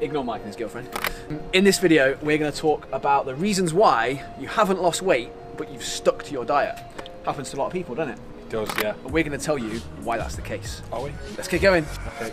Ignore Mike and his girlfriend. In this video, we're going to talk about the reasons why you haven't lost weight, but you've stuck to your diet. Happens to a lot of people, doesn't it? It does, yeah. And we're going to tell you why that's the case. Are we? Let's get going. Okay.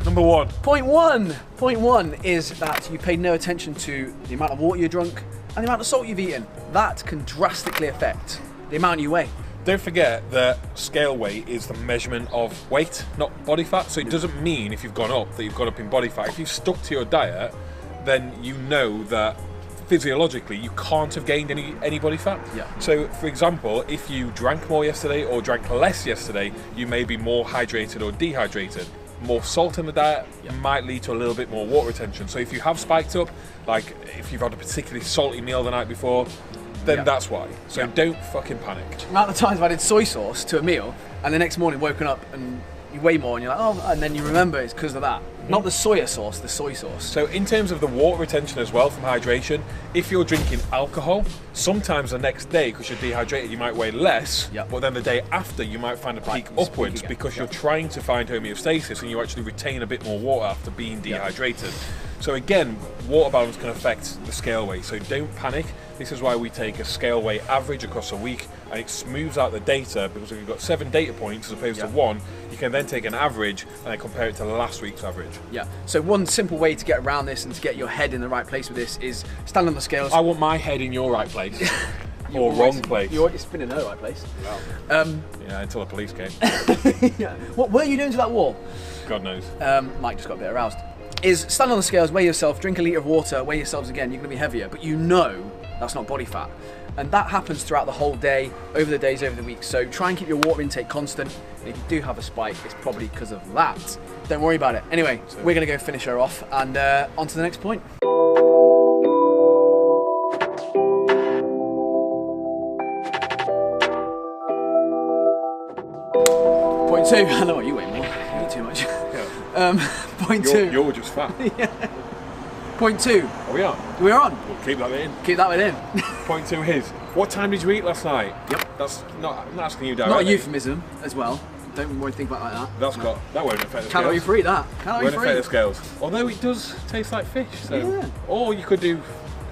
Number one. Point one is that you paid no attention to the amount of water you drunk and the amount of salt you've eaten. That can drastically affect the amount you weigh. Don't forget that scale weight is the measurement of weight, not body fat. So it doesn't mean if you've gone up that you've gone up in body fat. If you've stuck to your diet, then you know that physiologically you can't have gained any body fat. Yeah. So for example, if you drank more yesterday or drank less yesterday, you may be more hydrated or dehydrated. More salt in the diet might lead to a little bit more water retention. So if you have spiked up, like if you've had a particularly salty meal the night before, then that's why. So don't fucking panic. The amount of times I did soy sauce to a meal and the next morning woken up and you weigh more and you're like, oh, and then you remember it's because of that. Not the soya sauce, the soy sauce. So in terms of the water retention as well from hydration, if you're drinking alcohol, sometimes the next day, because you're dehydrated, you might weigh less, but then the day after you might find a peak upwards because you're trying to find homeostasis and you actually retain a bit more water after being dehydrated. So again, water balance can affect the scale weight, so don't panic. This is why we take a scale weight average across a week and it smooths out the data, because if you've got 7 data points as opposed to 1, you can then take an average and then compare it to last week's average. Yeah, so one simple way to get around this and to get your head in the right place with this is stand on the scales. I want my head in your right place. Or wrong place. You're spinning in the right place. Wow. Yeah, until the police came. Yeah. What were you doing to that wall? God knows. Mike just got a bit aroused. Is stand on the scales, weigh yourself, drink a litre of water, weigh yourselves again, you're going to be heavier, but you know that's not body fat. And that happens throughout the whole day, over the days, over the weeks. So try and keep your water intake constant. And if you do have a spike, it's probably because of that. Don't worry about it. Anyway, we're going to go finish her off and on to the next point. Point two. I know what you weigh more. You eat too much. Point two. You're just fat. Yeah. Point two. Are we on? We're on. We'll keep that in. Keep that in. Point two is, what time did you eat last night? Yep. That's not, I'm not asking you directly. Not a euphemism as well. Don't worry, think about it like that. That's got, that won't affect the scales. Calorie free, that. Calorie Won't free. affect the scales. Although it does taste like fish. So. Yeah. Or you could do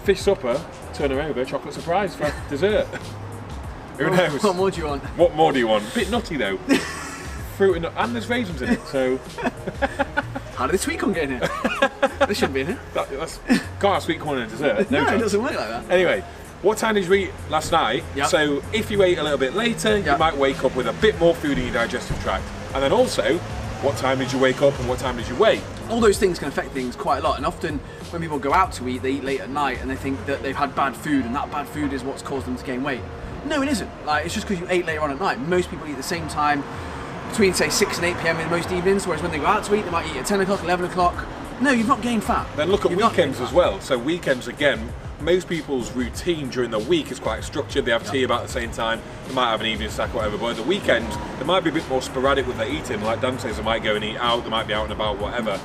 fish supper, turn her over, chocolate surprise for dessert. Who knows? What more do you want? What more do you want? Bit nutty though. Fruit and there's raisins in it, so. How did the sweet corn get in here? This shouldn't be in here. That's can't have sweet corn in a dessert. No, it chance. doesn't work like that. Anyway, what time did you eat last night? Yep. So if you ate a little bit later, you might wake up with a bit more food in your digestive tract. And then also, what time did you wake up and what time did you weigh? All those things can affect things quite a lot, and often when people go out to eat, they eat late at night and they think that they've had bad food and that bad food is what's caused them to gain weight. No, it isn't. Like, it's just because you ate later on at night. Most people eat at the same time, between say 6 and 8 PM in most evenings, whereas when they go out to eat, they might eat at 10 o'clock, 11 o'clock. No, you've not gained fat. Then look at weekends as well. So weekends, again, most people's routine during the week is quite structured. They have tea about the same time. They might have an evening snack or whatever. But at the weekends, they might be a bit more sporadic with their eating. Like Dan says, they might go and eat out. They might be out and about, whatever.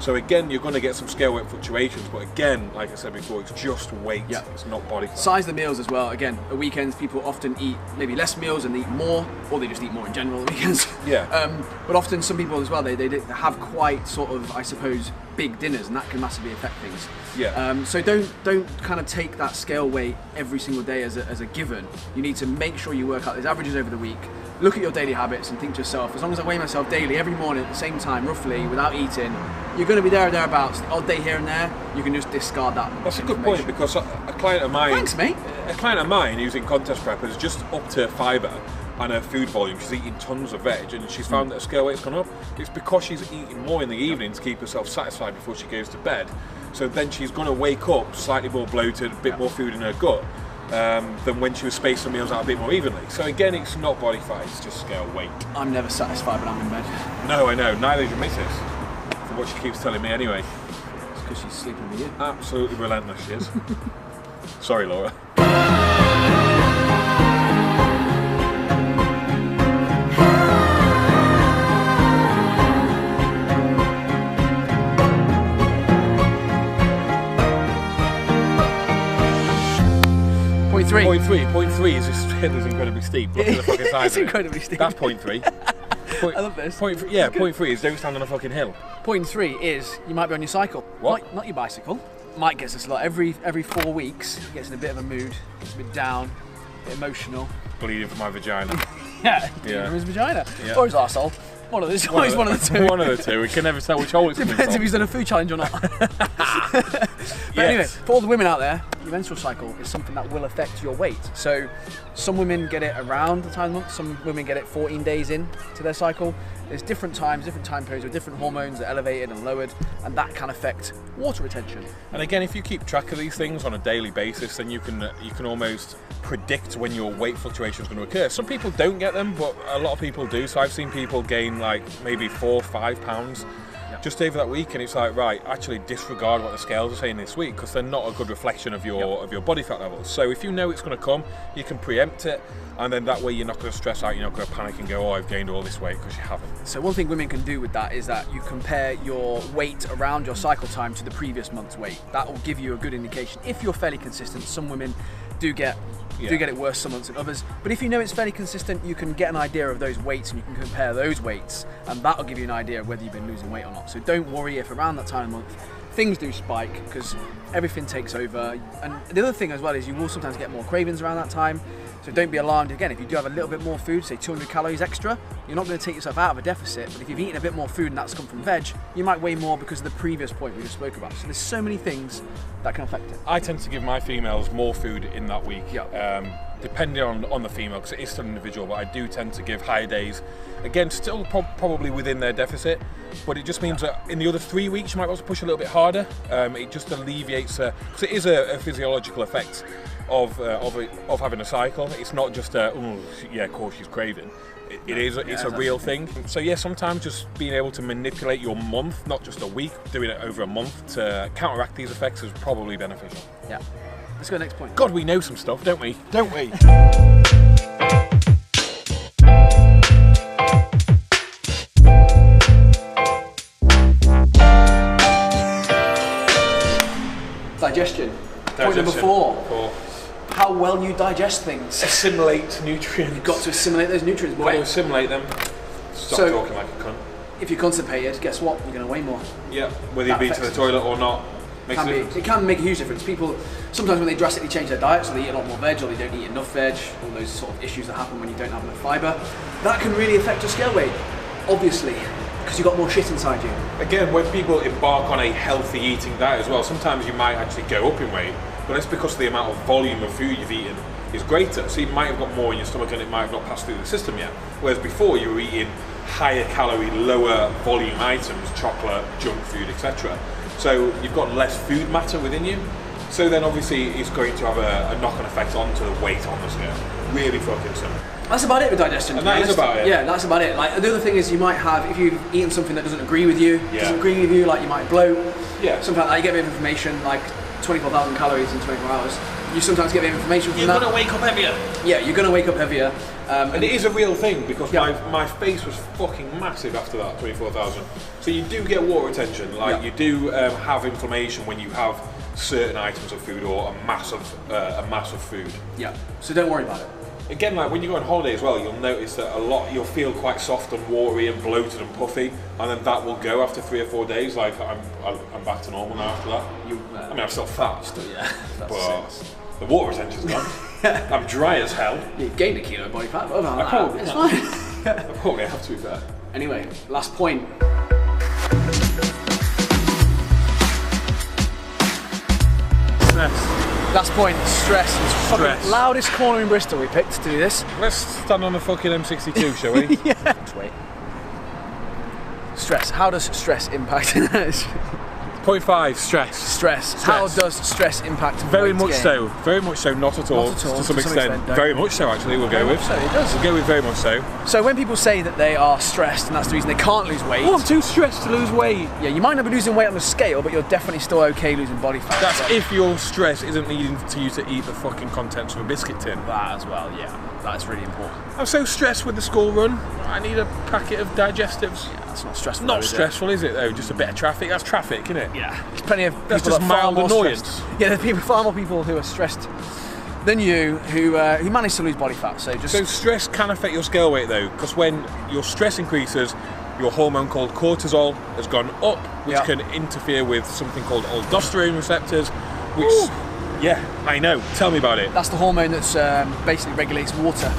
So again, you're going to get some scale weight fluctuations. But again, like I said before, it's just weight. Yeah. It's not body fat. Size of the meals as well. Again, at weekends, people often eat maybe less meals and they eat more, or they just eat more in general at weekends. Yeah. But often some people as well, they have quite sort of, I suppose, big dinners, and that can massively affect things. Yeah. So don't kind of take that scale weight every single day as a given. You need to make sure you work out those averages over the week. Look at your daily habits and think to yourself, as long as I weigh myself daily every morning at the same time, roughly, without eating, you're going to be there or thereabouts. The odd day here and there, you can just discard that. That's a good point, because a client of mine, thanks, mate. A client of mine who's in contest prep has just upped her fibre and her food volume. She's eating tons of veg, and she's found that her scale weight's gone up. It's because she's eating more in the evening to keep herself satisfied before she goes to bed. So then she's going to wake up slightly more bloated, a bit more food in her gut, than when she was spacing her meals out a bit more evenly. So again, it's not body fat, it's just scale weight. I'm never satisfied when I'm in bed. No, I know, neither is your missus, from what she keeps telling me anyway. It's because she's sleeping with you. Absolutely relentless, she is. Sorry, Laura. Point three. Point three is this hill is incredibly steep. Look at the fucking size It's of it. incredibly steep. That's point three. I love this. Point 3 is don't stand on a fucking hill. Point 3 is you might be on your cycle. What? Not your bicycle. Mike gets this a lot. Every 4 weeks, he gets in a bit of a mood, gets a bit down, a bit emotional. Bleeding from my vagina. Yeah. From his vagina. Yeah. Or his arsehole. One of the two. One of the two. We can never tell which hole it's coming from. Depends if he's done a food challenge or not. But anyway, for all the women out there, your menstrual cycle is something that will affect your weight. So some women get it around the time of the month, some women get it 14 days in to their cycle. There's different times, different time periods with different hormones that are elevated and lowered, and that can affect water retention. And again, if you keep track of these things on a daily basis, then you can almost predict when your weight fluctuation is going to occur. Some people don't get them, but a lot of people do. So I've seen people gain like maybe 4 or 5 pounds just over that week, and it's like, right, actually disregard what the scales are saying this week because they're not a good reflection of your body fat levels. So if you know it's going to come, you can preempt it, and then that way you're not going to stress out, you're not going to panic and go, oh, I've gained all this weight, because you haven't. So one thing women can do with that is that you compare your weight around your cycle time to the previous month's weight. That will give you a good indication. If you're fairly consistent, some women do get it worse some months than others, but if you know it's fairly consistent, you can get an idea of those weights and you can compare those weights, and that'll give you an idea of whether you've been losing weight or not. So don't worry if around that time of month things do spike, because everything takes over. And the other thing as well is you will sometimes get more cravings around that time, so don't be alarmed. Again, if you do have a little bit more food, say 200 calories extra, you're not going to take yourself out of a deficit, but if you've eaten a bit more food and that's come from veg, you might weigh more because of the previous point we just spoke about. So there's so many things that can affect it. I tend to give my females more food in that week, depending on the female, because it is still individual, but I do tend to give higher days. Again, still probably within their deficit, but it just means that in the other 3 weeks you might also push a little bit harder. It just alleviates, because it is a physiological effect of having a cycle. It's not just oh yeah, of course she's craving. It's a real thing. So yeah, sometimes just being able to manipulate your month, not just a week, doing it over a month to counteract these effects is probably beneficial. Yeah. Let's go to the next point. God, we know some stuff, don't we? Don't we? Digestion. Point number 4. How well you digest things. Assimilate nutrients. You've got to assimilate those nutrients. You've got to assimilate them. Stop talking like a cunt. If you're constipated, guess what? You're going to weigh more. Yeah, whether you've been to the toilet or not. It can make a huge difference. People, sometimes when they drastically change their diet, so they eat a lot more veg or they don't eat enough veg, all those sort of issues that happen when you don't have enough fibre, that can really affect your scale weight, obviously, because you've got more shit inside you. Again, when people embark on a healthy eating diet as well, sometimes you might actually go up in weight, but that's because the amount of volume of food you've eaten is greater. So you might have got more in your stomach and it might have not passed through the system yet. Whereas before you were eating higher calorie, lower volume items, chocolate, junk food, etc. So you've got less food matter within you. So then obviously it's going to have a knock-on effect onto the weight on the scale. Really fucking simple. That's about it with digestion. And that is about it. Yeah, that's about it. Like the other thing is you might have, if you've eaten something that doesn't agree with you, like you might bloat, something like that, you get a bit of information, like 24,000 calories in 24 hours. You sometimes get a bit of information from that. You're going to wake up heavier. Yeah, you're going to wake up heavier. And it is a real thing, because my face was fucking massive after that 24,000. So you do get water retention, like you do have inflammation when you have certain items of food or a mass of food. Yeah, so don't worry about it. Again, like when you go on holiday as well, you'll notice that you'll feel quite soft and watery and bloated and puffy, and then that will go after 3 or 4 days. Like I'm back to normal now after that. I mean, I'm still fat, but the water retention's gone. I'm dry as hell. You gained a kilo of body fat, but it's fine. I probably have to be fair. Anyway, last point. Stress. Last point, stress. It's the loudest corner in Bristol we picked to do this. Let's stand on the fucking M62, shall we? Yeah. Let's wait. Stress. How does stress impact? Point 5, stress. Stress. How does stress impact Very weight much gain? so. Very much so, not at all. To some extent. Very much so, actually, we'll go with. So, it does. We'll go with very much so. So when people say that they are stressed and that's the reason they can't lose weight. Oh, I'm too stressed to lose weight. Yeah, you might not be losing weight on the scale, but you're definitely still okay losing body fat. That's if your stress isn't leading to you to eat the fucking contents of a biscuit tin. That as well, yeah. That's really important. I'm so stressed with the school run. I need a packet of digestives. Yeah, that's not stressful. Not stressful, is it though? Just a bit of traffic. That's traffic, isn't it? Yeah. There's plenty of That's just mild annoyance. Yeah, there's far more people who are stressed than you who managed to lose body fat. So stress can affect your scale weight though, because when your stress increases, your hormone called cortisol has gone up, which can interfere with something called aldosterone receptors, which, yeah, I know. Tell me about it. That's the hormone that's basically regulates water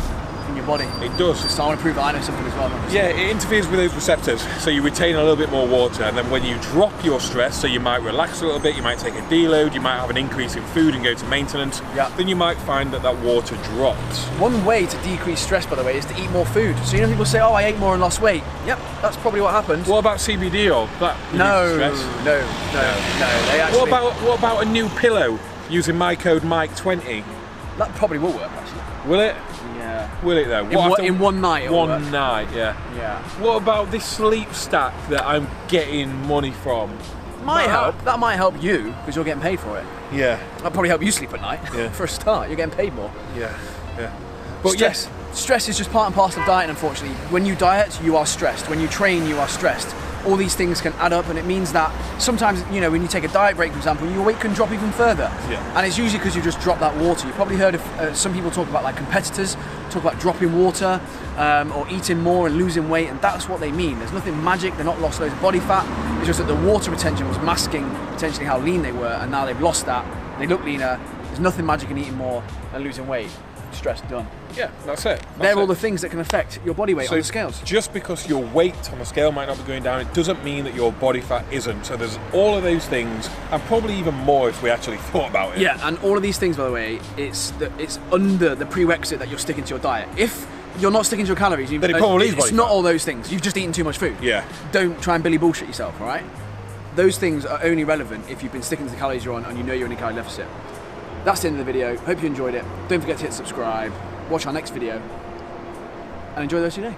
in your body. It does. So I want to prove that I know something as well. Yeah, it interferes with those receptors, so you retain a little bit more water, and then when you drop your stress, so you might relax a little bit, you might take a deload, you might have an increase in food and go to maintenance, then you might find that that water drops. One way to decrease stress, by the way, is to eat more food. So you know people say, oh, I ate more and lost weight. Yep, that's probably what happened. What about CBD oil? That no. They actually... What about a new pillow using my code Mike20? That probably will work, actually. Will it? Yeah. Will it though? In one night? One night, yeah. Yeah. What about this sleep stack that I'm getting money from? Might help. That might help you, because you're getting paid for it. Yeah. That'll probably help you sleep at night. Yeah. For a start, you're getting paid more. Yeah. Yeah. But stress is just part and parcel of dieting, unfortunately. When you diet, you are stressed. When you train, you are stressed. All these things can add up, and it means that sometimes, you know, when you take a diet break, for example, your weight can drop even further. Yeah. And it's usually because you just drop that water. You've probably heard of some people talk about, like competitors, talk about dropping water or eating more and losing weight, and that's what they mean. There's nothing magic. They're not lost loads of body fat. It's just that the water retention was masking potentially how lean they were, and now they've lost that. They look leaner. There's nothing magic in eating more and losing weight. Stress done. Yeah, that's it. They're all the things that can affect your body weight on the scales. Just because your weight on the scale might not be going down, it doesn't mean that your body fat isn't. So there's all of those things, and probably even more if we actually thought about it. Yeah, and all of these things, by the way, it's under the prerequisite that you're sticking to your diet. If you're not sticking to your calories, then it probably is body it's not all those things. You've just eaten too much food. Yeah. Don't try and Billy bullshit yourself, all right? Those things are only relevant if you've been sticking to the calories you're on and you know you're in a calorie deficit. That's the end of the video. Hope you enjoyed it. Don't forget to hit subscribe. Watch our next video and enjoy the rest of your day.